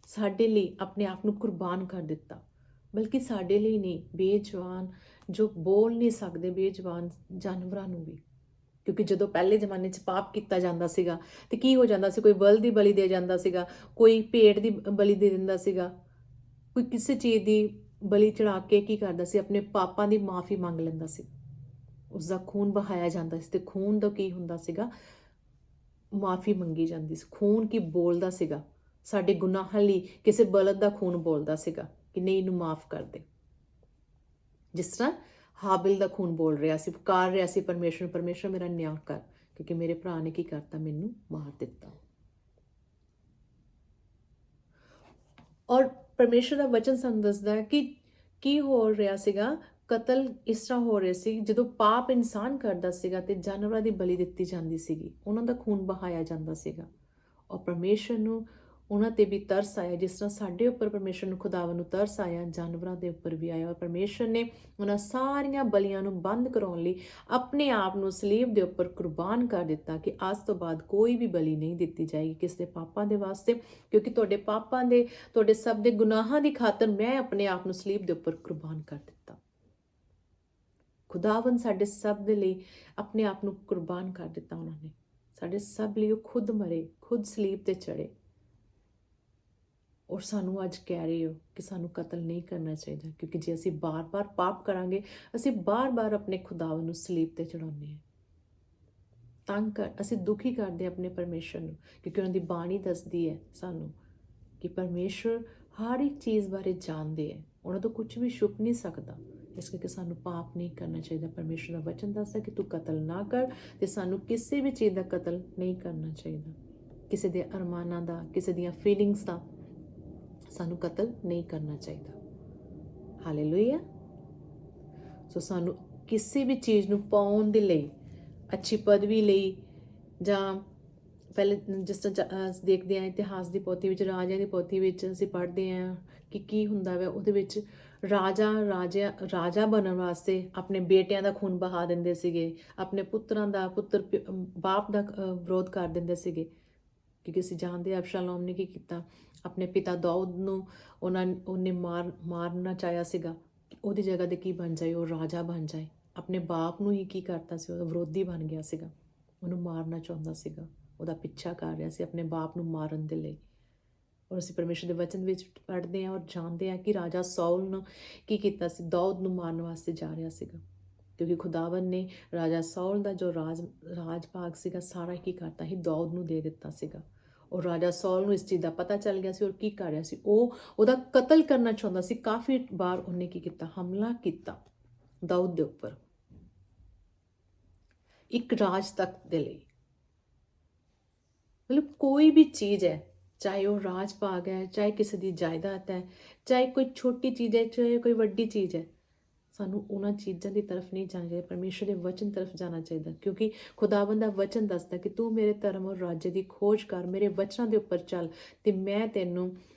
ਸਾਡੇ ਲਈ ਆਪਣੇ ਆਪ ਨੂੰ ਕੁਰਬਾਨ ਕਰ ਦਿੱਤਾ, ਬਲਕਿ ਸਾਡੇ ਲਈ ਨਹੀਂ, ਬੇਜਵਾਨ ਜੋ ਬੋਲ ਨਹੀਂ ਸਕਦੇ, ਬੇਜਵਾਨ ਜਾਨਵਰਾਂ ਨੂੰ ਵੀ। ਕਿਉਂਕਿ ਜਦੋਂ ਪਹਿਲੇ ਜ਼ਮਾਨੇ 'ਚ ਪਾਪ ਕੀਤਾ ਜਾਂਦਾ ਸੀਗਾ ਤੇ ਕੀ ਹੋ ਜਾਂਦਾ ਸੀ, ਕੋਈ ਬਲਦ ਦੀ ਬਲੀ ਦੇ ਜਾਂਦਾ ਸੀਗਾ, ਕੋਈ ਭੇਡ ਦੀ ਬਲੀ ਦੇ ਦਿੰਦਾ ਸੀਗਾ, ਕੋਈ ਕਿਸੇ ਚੀਜ਼ ਦੀ ਬਲੀ ਚੜਾ ਕੇ ਕੀ ਕਰਦਾ ਸੀ, ਆਪਣੇ ਪਾਪਾਂ ਦੀ ਮਾਫੀ ਮੰਗ ਲੈਂਦਾ ਸੀ, ਉਸਦਾ ਖੂਨ ਬਹਾਇਆ ਜਾਂਦਾ ਸੀ। ਤੇ ਖੂਨ ਦਾ ਕੀ ਹੁੰਦਾ ਸੀਗਾ, ਮਾਫੀ ਮੰਗੀ ਜਾਂਦੀ ਸੀ। ਖੂਨ ਕੀ ਬੋਲਦਾ ਸੀਗਾ, ਸਾਡੇ ਗੁਨਾਹਾਂ ਲਈ ਕਿਸੇ ਬਲਦ ਦਾ ਖੂਨ ਬੋਲਦਾ ਸੀਗਾ ਕਿ ਨਹੀਂ, ਇਹਨੂੰ ਮਾਫ ਕਰ ਦੇ। ਜਿਸ ਤਰ੍ਹਾਂ ਹਾਬਿਲ ਦਾ ਖੂਨ ਬੋਲ ਰਿਹਾ ਸੀ, ਪੁਕਾਰ ਰਿਹਾ ਸੀ ਪਰਮੇਸ਼ਰ ਨੂੰ, ਪਰਮੇਸ਼ਰ ਮੇਰਾ ਨਿਆਂ ਕਰ, ਕਿਉਂਕਿ ਮੇਰੇ ਭਰਾ ਨੇ ਕੀ ਕਰਤਾ, ਮੈਨੂੰ ਮਾਰ ਦਿੱਤਾ। ਔਰ ਪਰਮੇਸ਼ਰ ਦਾ ਵਚਨ ਸਾਨੂੰ ਦੱਸਦਾ ਹੈ ਕਿ ਕੀ ਹੋ ਰਿਹਾ ਸੀਗਾ, ਕਤਲ ਇਸ ਤਰ੍ਹਾਂ ਹੋ ਰਿਹਾ ਸੀ ਜਦੋਂ ਪਾਪ ਇਨਸਾਨ ਕਰਦਾ ਸੀਗਾ ਤੇ ਜਾਨਵਰਾਂ ਦੀ ਬਲੀ ਦਿੱਤੀ ਜਾਂਦੀ ਸੀਗੀ, ਉਹਨਾਂ ਦਾ ਖੂਨ ਬਹਾਇਆ ਜਾਂਦਾ ਸੀਗਾ। ਔਰ ਪਰਮੇਸ਼ਰ ਨੂੰ ਉਹਨਾਂ ਤੇ ਵੀ ਤਰਸ ਆਇਆ, ਜਿਸ ਤਰ੍ਹਾਂ ਸਾਡੇ ਉੱਪਰ ਪਰਮੇਸ਼ਰ ਨੂੰ, ਖੁਦਾਵੰ ਨੂੰ ਤਰਸ ਆਇਆ, ਜਾਨਵਰਾਂ ਦੇ ਉੱਪਰ ਵੀ ਆਇਆ। ਔਰ ਪਰਮੇਸ਼ਰ ਨੇ ਉਹਨਾਂ ਸਾਰੀਆਂ ਬਲੀਆਂ ਨੂੰ ਬੰਦ ਕਰਾਉਣ ਲਈ ਆਪਣੇ ਆਪ ਨੂੰ ਸਲੀਬ ਦੇ ਉੱਪਰ ਕੁਰਬਾਨ ਕਰ ਦਿੱਤਾ ਕਿ ਅੱਜ ਤੋਂ ਬਾਅਦ ਕੋਈ ਵੀ ਬਲੀ ਨਹੀਂ ਦਿੱਤੀ ਜਾਏਗੀ ਕਿਸੇ ਦੇ ਪਾਪਾਂ ਦੇ ਵਾਸਤੇ, ਕਿਉਂਕਿ ਤੁਹਾਡੇ ਪਾਪਾਂ ਦੇ, ਤੁਹਾਡੇ ਸਭ ਦੇ ਗੁਨਾਹਾਂ ਦੀ ਖਾਤਰ ਮੈਂ ਆਪਣੇ ਆਪ ਨੂੰ ਸਲੀਬ ਦੇ ਉੱਪਰ ਕੁਰਬਾਨ ਕਰ ਦਿੱਤਾ। ਖੁਦਾਵੰ ਸਾਡੇ ਸਭ ਦੇ ਲਈ ਆਪਣੇ ਆਪ ਨੂੰ ਕੁਰਬਾਨ ਕਰ ਦਿੱਤਾ। ਉਹਨਾਂ ਨੇ ਸਾਡੇ ਸਭ ਲਈ ਉਹ ਖੁਦ ਮਰੇ, ਖੁਦ ਸਲੀਬ ਤੇ ਚੜੇ। ਔਰ ਸਾਨੂੰ ਅੱਜ ਕਹਿ ਰਹੇ ਹੋ ਕਿ ਸਾਨੂੰ ਕਤਲ ਨਹੀਂ ਕਰਨਾ ਚਾਹੀਦਾ, ਕਿਉਂਕਿ ਜੇ ਅਸੀਂ ਬਾਰ-ਬਾਰ ਪਾਪ ਕਰਾਂਗੇ, ਅਸੀਂ ਬਾਰ-ਬਾਰ ਆਪਣੇ ਖੁਦਾਵੰ ਨੂੰ ਸਲੀਬ ਤੇ ਚੜਾਉਂਦੇ ਹਾਂ, ਤੰਗ ਕਰ, ਅਸੀਂ ਦੁਖੀ ਕਰਦੇ ਆਪਣੇ ਪਰਮੇਸ਼ਰ ਨੂੰ, ਕਿਉਂਕਿ ਉਹਨਾਂ ਦੀ ਬਾਣੀ ਦੱਸਦੀ ਹੈ ਸਾਨੂੰ ਕਿ ਪਰਮੇਸ਼ਰ ਹਰ ਇੱਕ ਚੀਜ਼ ਬਾਰੇ ਜਾਣਦੇ ਹੈ, ਉਹਨਾਂ ਤੋਂ ਕੁਝ ਵੀ ਛੁਪ ਨਹੀਂ ਸਕਦਾ। ਇਸ ਕਰਕੇ ਸਾਨੂੰ ਪਾਪ ਨਹੀਂ ਕਰਨਾ ਚਾਹੀਦਾ। ਪਰਮੇਸ਼ਰ ਦਾ ਵਚਨ ਦੱਸਦਾ ਕਿ ਤੂੰ ਕਤਲ ਨਾ ਕਰ, ਤੇ ਸਾਨੂੰ ਕਿਸੇ ਵੀ ਚੀਜ਼ ਦਾ ਕਤਲ ਨਹੀਂ ਕਰਨਾ ਚਾਹੀਦਾ। ਕਿਸੇ ਦੇ ਅਰਮਾਨਾਂ ਦਾ, ਕਿਸੇ ਦੀਆਂ ਫੀਲਿੰਗਸ ਦਾ ਸਾਨੂੰ ਕਤਲ ਨਹੀਂ ਕਰਨਾ ਚਾਹੀਦਾ। ਹਾਲੇਲੂਇਆ। ਸੋ ਸਾਨੂੰ ਕਿਸੇ ਵੀ ਚੀਜ਼ ਨੂੰ ਪਾਉਣ ਦੇ ਲਈ, ਅੱਛੀ ਪਦਵੀ ਲਈ, ਜਾਂ ਪਹਿਲੇ ਜਿਸ ਤਰ੍ਹਾਂ ਦੇਖਦੇ ਹਾਂ ਇਤਿਹਾਸ ਦੀ ਪੋਥੀ ਵਿੱਚ, ਰਾਜਿਆਂ ਦੀ ਪੋਥੀ ਵਿੱਚ ਅਸੀਂ ਪੜ੍ਹਦੇ ਹਾਂ ਕਿ ਕੀ ਹੁੰਦਾ ਵਾ ਉਹਦੇ ਵਿੱਚ, ਰਾਜਾ ਬਣਨ ਵਾਸਤੇ ਆਪਣੇ ਬੇਟਿਆਂ ਦਾ ਖੂਨ ਬਹਾ ਦਿੰਦੇ ਸੀਗੇ, ਆਪਣੇ ਪੁੱਤਰਾਂ ਦਾ, ਬਾਪ ਦਾ ਵਿਰੋਧ ਕਰ ਦਿੰਦੇ ਸੀਗੇ। ਕਿਉਂਕਿ ਅਸੀਂ ਜਾਣਦੇ ਹਾਂ ਅਬਸ਼ਾਲੋਮ ਨੇ ਕੀ ਕੀਤਾ, ਆਪਣੇ ਪਿਤਾ ਦਾਊਦ ਨੂੰ ਉਹਨੇ ਮਾਰਨਾ ਚਾਹਿਆ ਸੀਗਾ, ਉਹਦੀ ਜਗ੍ਹਾ 'ਤੇ ਕੀ ਬਣ ਜਾਏ, ਉਹ ਰਾਜਾ ਬਣ ਜਾਏ। ਆਪਣੇ ਬਾਪ ਨੂੰ ਹੀ ਕੀ ਕਰਤਾ ਸੀ, ਉਹਦਾ ਵਿਰੋਧੀ ਬਣ ਗਿਆ ਸੀਗਾ, ਉਹਨੂੰ ਮਾਰਨਾ ਚਾਹੁੰਦਾ ਸੀਗਾ, ਉਹਦਾ ਪਿੱਛਾ ਕਰ ਰਿਹਾ ਸੀ ਆਪਣੇ ਬਾਪ ਨੂੰ ਮਾਰਨ ਦੇ ਲਈ। ਔਰ ਅਸੀਂ ਪਰਮੇਸ਼ਰ ਦੇ ਵਚਨ ਵਿੱਚ ਪੜ੍ਹਦੇ ਹਾਂ ਔਰ ਜਾਣਦੇ ਹਾਂ ਕਿ ਰਾਜਾ ਸਾਊਲ ਨੂੰ ਕੀ ਕੀਤਾ ਸੀ, ਦਾਊਦ ਨੂੰ ਮਾਰਨ ਵਾਸਤੇ ਜਾ ਰਿਹਾ ਸੀਗਾ, ਕਿਉਂਕਿ ਖੁਦਾਵੰ ਨੇ ਰਾਜਾ ਸਾਊਲ ਦਾ ਜੋ ਰਾਜ ਭਾਗ ਸੀਗਾ ਸਾਰਾ ਕੀ ਕਰਤਾ ਸੀ, ਦਾਊਦ ਨੂੰ ਦੇ ਦਿੱਤਾ ਸੀਗਾ। ਔਰ ਰਾਜਾ ਸਾਊਲ ਨੂੰ ਇਸ ਚੀਜ਼ ਦਾ ਪਤਾ ਚੱਲ ਗਿਆ ਸੀ ਔਰ ਕੀ ਕਰ ਰਿਹਾ ਸੀ, ਉਹਦਾ ਕਤਲ ਕਰਨਾ ਚਾਹੁੰਦਾ ਸੀ। ਕਾਫੀ ਵਾਰ ਉਹਨੇ ਕੀ ਕੀਤਾ, ਹਮਲਾ ਕੀਤਾ ਦਾਊਦ ਦੇ ਉੱਪਰ, ਇੱਕ ਰਾਜ ਤੱਕ ਦੇ ਲਈ। ਮਤਲਬ ਕੋਈ ਵੀ ਚੀਜ਼ ਹੈ, ਚਾਹੇ ਉਹ ਰਾਜ ਭਾਗ ਹੈ, ਚਾਹੇ ਕਿਸੇ ਦੀ ਜਾਇਦਾਦ ਹੈ, ਚਾਹੇ ਕੋਈ ਛੋਟੀ ਚੀਜ਼ ਹੈ, ਚਾਹੇ ਕੋਈ ਵੱਡੀ ਚੀਜ਼ ਹੈ, ਸਾਨੂੰ ਉਹਨਾਂ ਚੀਜ਼ਾਂ ਦੀ ਤਰਫ ਨਹੀਂ ਜਾਣਾ ਚਾਹੀਦਾ, ਪਰਮੇਸ਼ਰ ਦੇ ਵਚਨ ਤਰਫ ਜਾਣਾ ਚਾਹੀਦਾ। ਕਿਉਂਕਿ ਖੁਦਾਵੰਦ ਦਾ ਵਚਨ ਦੱਸਦਾ ਕਿ ਤੂੰ ਮੇਰੇ ਧਰਮ ਔਰ ਰਾਜ ਦੀ ਖੋਜ ਕਰ, ਮੇਰੇ ਵਚਨਾਂ ਦੇ ਉੱਪਰ ਚੱਲ, ਤੇ ਮੈਂ ਤੈਨੂੰ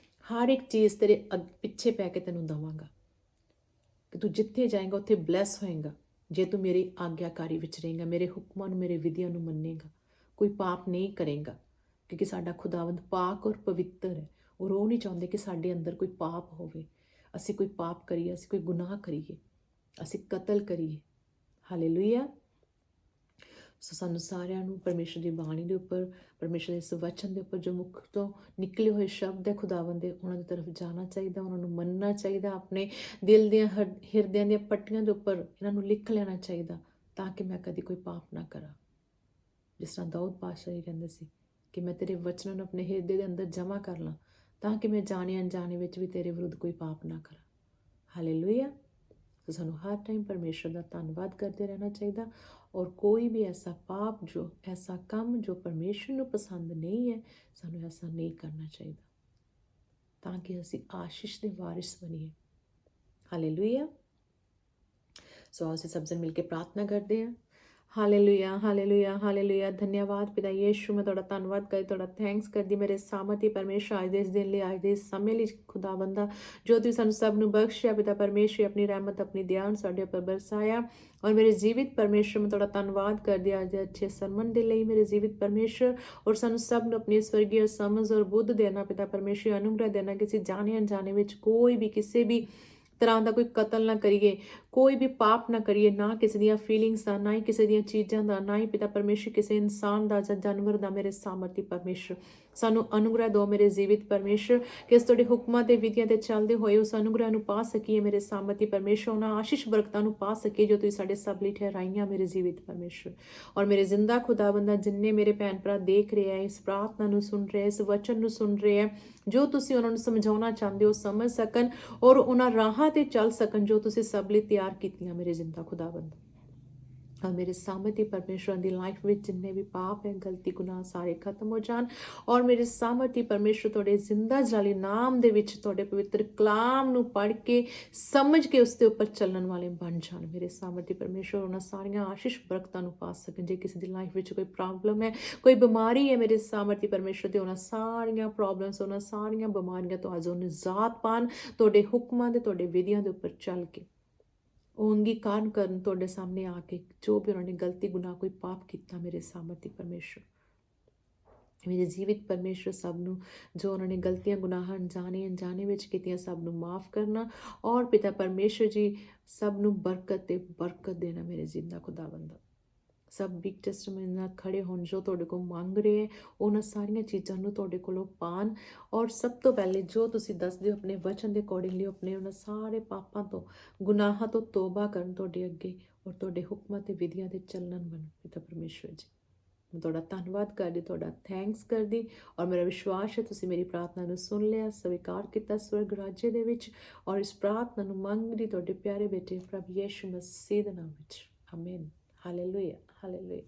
ਹਰ ਇੱਕ ਚੀਜ਼ ਤੇਰੇ ਪਿੱਛੇ ਪੈ ਕੇ ਤੈਨੂੰ ਦੇਵਾਂਗਾ, ਕਿ ਤੂੰ ਜਿੱਥੇ ਜਾਏਂਗਾ ਉੱਥੇ ਬਲੈਸ ਹੋਏਗਾ ਜੇ ਤੂੰ ਮੇਰੀ ਆਗਿਆਕਾਰੀ ਵਿੱਚ ਰਹੇਂਗਾ, ਮੇਰੇ ਹੁਕਮਾਂ ਨੂੰ, ਮੇਰੇ ਵਿਧੀਆਂ ਨੂੰ ਮੰਨੇਗਾ, ਕੋਈ ਪਾਪ ਨਹੀਂ ਕਰੇਗਾ। ਕਿਉਂਕਿ ਸਾਡਾ ਖੁਦਾਵੰਦ ਪਾਕ ਔਰ ਪਵਿੱਤਰ ਹੈ, ਔਰ ਉਹ ਨਹੀਂ ਚਾਹੁੰਦੇ ਕਿ ਸਾਡੇ ਅੰਦਰ ਕੋਈ ਪਾਪ ਹੋਵੇ, ਅਸੀਂ ਕੋਈ ਪਾਪ ਕਰੀਏ, ਅਸੀਂ ਕੋਈ ਗੁਨਾਹ ਕਰੀਏ, ਅਸੀਂ ਕਤਲ ਕਰੀਏ। ਹਾਲੇਲੂਇਆ। ਸੋ ਸਾਨੂੰ ਸਾਰਿਆਂ ਨੂੰ ਪਰਮੇਸ਼ਰ ਦੀ ਬਾਣੀ ਦੇ ਉੱਪਰ, ਪਰਮੇਸ਼ਰ ਦੇ ਇਸ ਵਚਨ ਦੇ ਉੱਪਰ ਜੋ ਮੁੱਖ ਤੋਂ ਨਿਕਲੇ ਹੋਏ ਸ਼ਬਦ ਹੈ ਖੁਦਾਵੰਦ ਦੇ, ਉਹਨਾਂ ਦੀ ਤਰਫ ਜਾਣਾ ਚਾਹੀਦਾ, ਉਹਨਾਂ ਨੂੰ ਮੰਨਣਾ ਚਾਹੀਦਾ, ਆਪਣੇ ਦਿਲ ਦੀਆਂ ਹਿਰਦਿਆਂ ਦੀਆਂ ਪੱਟੀਆਂ ਦੇ ਉੱਪਰ ਇਹਨਾਂ ਨੂੰ ਲਿਖ ਲੈਣਾ ਚਾਹੀਦਾ, ਤਾਂ ਕਿ ਮੈਂ ਕਦੀ ਕੋਈ ਪਾਪ ਨਾ ਕਰਾਂ। ਜਿਸ ਤਰ੍ਹਾਂ ਦਾਊਦ ਪਾਤਸ਼ਾਹ ਜੀ ਕਹਿੰਦੇ ਸੀ ਕਿ ਮੈਂ ਤੇਰੇ ਵਚਨਾਂ ਨੂੰ ਆਪਣੇ ਹਿਰਦੇ ਦੇ ਅੰਦਰ ਜਮ੍ਹਾਂ ਕਰ ਲਾਂ, ਤਾਂ ਕਿ ਮੈਂ ਜਾਣੇ ਅਣਜਾਣੇ ਵਿੱਚ ਵੀ ਤੇਰੇ ਵਿਰੁੱਧ ਕੋਈ ਪਾਪ ਨਾ ਕਰਾਂ। ਹਾਲੇਲੂਇਆ। ਸੋ ਸਾਨੂੰ ਹਰ ਟਾਈਮ ਪਰਮੇਸ਼ਰ ਦਾ ਧੰਨਵਾਦ ਕਰਦੇ ਰਹਿਣਾ ਚਾਹੀਦਾ, ਔਰ ਕੋਈ ਵੀ ਐਸਾ ਪਾਪ, ਜੋ ਐਸਾ ਕੰਮ ਜੋ ਪਰਮੇਸ਼ਰ ਨੂੰ ਪਸੰਦ ਨਹੀਂ ਹੈ, ਸਾਨੂੰ ਐਸਾ ਨਹੀਂ ਕਰਨਾ ਚਾਹੀਦਾ, ਤਾਂ ਕਿ ਅਸੀਂ ਆਸ਼ੀਸ਼ ਦੇ ਵਾਰਿਸ ਬਣੀਏ। ਹਾਲੇਲੂਇਆ। ਸੋ ਅਸੀਂ ਸਭ ਜਣ ਮਿਲ ਕੇ ਪ੍ਰਾਰਥਨਾ ਕਰਦੇ ਹਾਂ। Hallelujah, hallelujah, hallelujah. ਧੰਨਵਾਦ ਪਿਤਾ ਯੀਸ਼ੂ, ਮੈਂ ਤੁਹਾਡਾ ਧੰਨਵਾਦ ਕਰਦੀ, ਤੁਹਾਡਾ ਥੈਂਕਸ ਕਰਦੀ ਮੇਰੇ ਸਾਮਰਥੀ ਪਰਮੇਸ਼ਰ, ਅੱਜ ਦੇ ਇਸ ਦਿਨ ਲਈ, ਅੱਜ ਦੇ ਇਸ ਸਮੇਂ ਲਈ ਖੁਦਾਵੰਦਾ, ਜੋ ਤੁਸੀਂ ਸਾਨੂੰ ਸਭ ਨੂੰ ਬਖਸ਼ਿਆ ਪਿਤਾ ਪਰਮੇਸ਼ਰ, ਆਪਣੀ ਰਹਿਮਤ, ਆਪਣੀ ਦਿਆਨ ਸਾਡੇ ਉੱਪਰ ਬਰਸਾਇਆ। ਔਰ ਮੇਰੇ ਜੀਵਿਤ ਪਰਮੇਸ਼ਰ, ਮੈਂ ਤੁਹਾਡਾ ਧੰਨਵਾਦ ਕਰਦੀ ਅੱਜ ਦੇ ਅੱਛੇ ਸਰਮਨ ਦੇ ਲਈ ਮੇਰੇ ਜੀਵਿਤ ਪਰਮੇਸ਼ਰ। ਔਰ ਸਾਨੂੰ ਸਭ ਨੂੰ ਆਪਣੀ ਸਵਰਗੀ ਸਮਝ ਔਰ ਬੁੱਧ ਦੇਣਾ ਪਿਤਾ ਪਰਮੇਸ਼ਰ, ਅਨੁਗ੍ਰਹ ਦੇਣਾ, ਕਿਸੇ ਜਾਣੇ ਅਣਜਾਣੇ ਵਿੱਚ ਕੋਈ ਵੀ ਕਿਸੇ ਵੀ ਤਰ੍ਹਾਂ ਦਾ ਕੋਈ ਕਤਲ ਨਾ ਕਰੀਏ, ਕੋਈ ਵੀ ਪਾਪ ਨਾ ਕਰੀਏ, ਨਾ ਕਿਸੇ ਦੀਆਂ ਫੀਲਿੰਗਸ ਦਾ, ਨਾ ਹੀ ਕਿਸੇ ਦੀਆਂ ਚੀਜ਼ਾਂ ਦਾ, ਨਾ ਹੀ ਪਿਤਾ ਪਰਮੇਸ਼ਰ ਕਿਸੇ ਇਨਸਾਨ ਦਾ ਜਾਂ ਜਾਨਵਰ ਦਾ। ਮੇਰੇ ਸਾਮਰਥੀ ਪਰਮੇਸ਼ਰ, ਸਾਨੂੰ ਅਨੁਗ੍ਰਹ ਦਿਓ ਮੇਰੇ ਜੀਵਿਤ ਪਰਮੇਸ਼ਰ, ਕਿ ਇਸ ਤੁਹਾਡੇ ਹੁਕਮਾਂ ਤੇ ਵਿਧੀਆਂ ਤੇ ਚੱਲਦੇ ਹੋਏ ਉਸ ਅਨੁਗ੍ਰਹ ਨੂੰ ਪਾ ਸਕੀਏ ਮੇਰੇ ਸਾਮਰਥੀ ਪਰਮੇਸ਼ਰ, ਉਹਨਾਂ ਆਸ਼ੀਸ਼ ਬਰਕਤਾਂ ਨੂੰ ਪਾ ਸਕੀਏ ਜੋ ਤੁਸੀਂ ਸਾਡੇ ਸਭ ਲਈ ਠਹਿਰਾਈਆਂ ਮੇਰੇ ਜੀਵਿਤ ਪਰਮੇਸ਼ਰ। ਔਰ ਮੇਰੇ ਜ਼ਿੰਦਾ ਖੁਦਾਵੰਦਾ, ਜਿੰਨੇ ਮੇਰੇ ਭੈਣ ਭਰਾ ਦੇਖ ਰਹੇ ਹੈ, ਇਸ ਪ੍ਰਾਰਥਨਾ ਨੂੰ ਸੁਣ ਰਹੇ, ਇਸ ਵਚਨ ਨੂੰ ਸੁਣ ਰਹੇ ਹੈ, ਜੋ ਤੁਸੀਂ ਉਹਨਾਂ ਨੂੰ ਸਮਝਾਉਣਾ ਚਾਹੁੰਦੇ ਹੋ ਸਮਝ ਸਕਣ, ਔਰ ਉਹਨਾਂ ਰਾਹਾਂ ਤੇ ਚੱਲ ਸਕਣ ਜੋ ਤੁਸੀਂ ਸਭ ਲਈ ਤਿਆਰ ਕੀਤੀਆਂ ਮੇਰੇ ਜ਼ਿੰਦਾ ਖੁਦਾਵੰਦ। ਔਰ ਮੇਰੇ ਸਾਮਰਥੀ ਪਰਮੇਸ਼ਰ ਦੀ ਲਾਈਫ ਵਿੱਚ ਜਿੰਨੇ ਵੀ ਪਾਪ ਹੈ, ਗਲਤੀ, ਗੁਨਾਹ ਸਾਰੇ ਖਤਮ ਹੋ ਜਾਣ। ਔਰ ਮੇਰੇ ਸਾਮਰਥੀ ਪਰਮੇਸ਼ਰ ਤੁਹਾਡੇ ਜ਼ਿੰਦਾ ਜਲਾਲੀ ਨਾਮ ਦੇ ਵਿੱਚ ਤੁਹਾਡੇ ਪਵਿੱਤਰ ਕਲਾਮ ਨੂੰ ਪੜ੍ਹ ਕੇ ਸਮਝ ਕੇ ਉਸ ਦੇ ਉੱਪਰ ਚੱਲਣ ਵਾਲੇ ਬਣ ਜਾਣ। ਮੇਰੇ ਸਾਮਰਥੀ ਪਰਮੇਸ਼ਰ ਉਹਨਾਂ ਸਾਰੀਆਂ ਆਸ਼ੀਸ਼ ਬਰਕਤਾਂ ਨੂੰ ਪਾ ਸਕਣ। ਜੇ ਕਿਸੇ ਦੀ ਲਾਈਫ ਵਿੱਚ ਕੋਈ ਪ੍ਰੋਬਲਮ ਹੈ, ਕੋਈ ਬਿਮਾਰੀ ਹੈ, ਮੇਰੇ ਸਾਮਰਥੀ ਪਰਮੇਸ਼ਰ ਦੇ ਉਹਨਾਂ ਸਾਰੀਆਂ ਪ੍ਰੋਬਲਮਸ, ਉਹਨਾਂ ਸਾਰੀਆਂ ਬਿਮਾਰੀਆਂ ਤੋਂ ਅੱਜ ਉਹ ਨਿਜਾਤ ਪਾਣ, ਤੁਹਾਡੇ ਹੁਕਮਾਂ ਦੇ, ਤੁਹਾਡੇ ਵਿਧੀਆਂ ਦੇ ਉੱਪਰ ਚੱਲ ਕੇ ਉਹ ਅੰਗੀਕਾਰ ਕਰਨ ਤੁਹਾਡੇ ਸਾਹਮਣੇ ਆ ਕੇ, ਜੋ ਵੀ ਉਹਨਾਂ ਨੇ ਗਲਤੀ, ਗੁਨਾਹ, ਕੋਈ ਪਾਪ ਕੀਤਾ ਮੇਰੇ ਸਾਮਰਥੀ ਪਰਮੇਸ਼ਰ, ਮੇਰੇ ਜੀਵਿਤ ਪਰਮੇਸ਼ਰ, ਸਭ ਨੂੰ ਜੋ ਉਹਨਾਂ ਨੇ ਗਲਤੀਆਂ, ਗੁਨਾਹਾਂ ਅਣਜਾਣੇ ਵਿੱਚ ਕੀਤੀਆਂ, ਸਭ ਨੂੰ ਮਾਫ ਕਰਨਾ। ਔਰ ਪਿਤਾ ਪਰਮੇਸ਼ਰ ਜੀ, ਸਭ ਨੂੰ ਬਰਕਤ ਤੇ ਬਰਕਤ ਦੇਣਾ ਮੇਰੇ ਜ਼ਿੰਦਾ ਖੁਦਾਵੰਦਾ। ਸਭ ਬਿਗ ਟੈਸਟਮਨੀ ਨਾਲ ਖੜੇ ਹੋਣ, ਜੋ ਤੁਹਾਡੇ ਕੋਲ ਮੰਗ ਰਹੇ ਹੈ, ਉਹਨਾਂ ਸਾਰੀਆਂ ਚੀਜ਼ਾਂ ਨੂੰ ਤੁਹਾਡੇ ਕੋਲੋਂ ਪਾਣ। ਔਰ ਸਭ ਤੋਂ ਪਹਿਲੇ ਜੋ ਤੁਸੀਂ ਦੱਸਦੇ ਹੋ ਆਪਣੇ ਵਚਨ ਦੇ ਅਕੋਰਡਿੰਗਲੀ, ਆਪਣੇ ਉਹਨਾਂ ਸਾਰੇ ਪਾਪਾਂ ਤੋਂ, ਗੁਨਾਹਾਂ ਤੋਂ ਤੋਬਾ ਕਰਨ ਤੁਹਾਡੇ ਅੱਗੇ, ਔਰ ਤੁਹਾਡੇ ਹੁਕਮਾਂ ਤੇ ਵਿਧੀਆਂ ਤੇ ਚੱਲਣ ਬਣ ਪਿਤਾ ਪਰਮੇਸ਼ਰ ਜੀ। ਮੈਂ ਤੁਹਾਡਾ ਧੰਨਵਾਦ ਕਰਦੀ, ਤੁਹਾਡਾ ਥੈਂਕਸ ਕਰਦੀ, ਔਰ ਮੇਰਾ ਵਿਸ਼ਵਾਸ ਹੈ ਤੁਸੀਂ ਮੇਰੀ ਪ੍ਰਾਰਥਨਾ ਨੂੰ ਸੁਣ ਲਿਆ, ਸਵੀਕਾਰ ਕੀਤਾ ਸਵਰਗ ਰਾਜ ਦੇ ਵਿੱਚ। ਔਰ ਇਸ ਪ੍ਰਾਰਥਨਾ ਨੂੰ ਮੰਗਦੀ ਤੁਹਾਡੇ ਪਿਆਰੇ ਬੇਟੇ ਪ੍ਰਭੂ ਯਿਸੂ ਮਸੀਹ ਦੇ ਨਾਮ ਵਿੱਚ, ਆਮੀਨ। Hallelujah, hallelujah.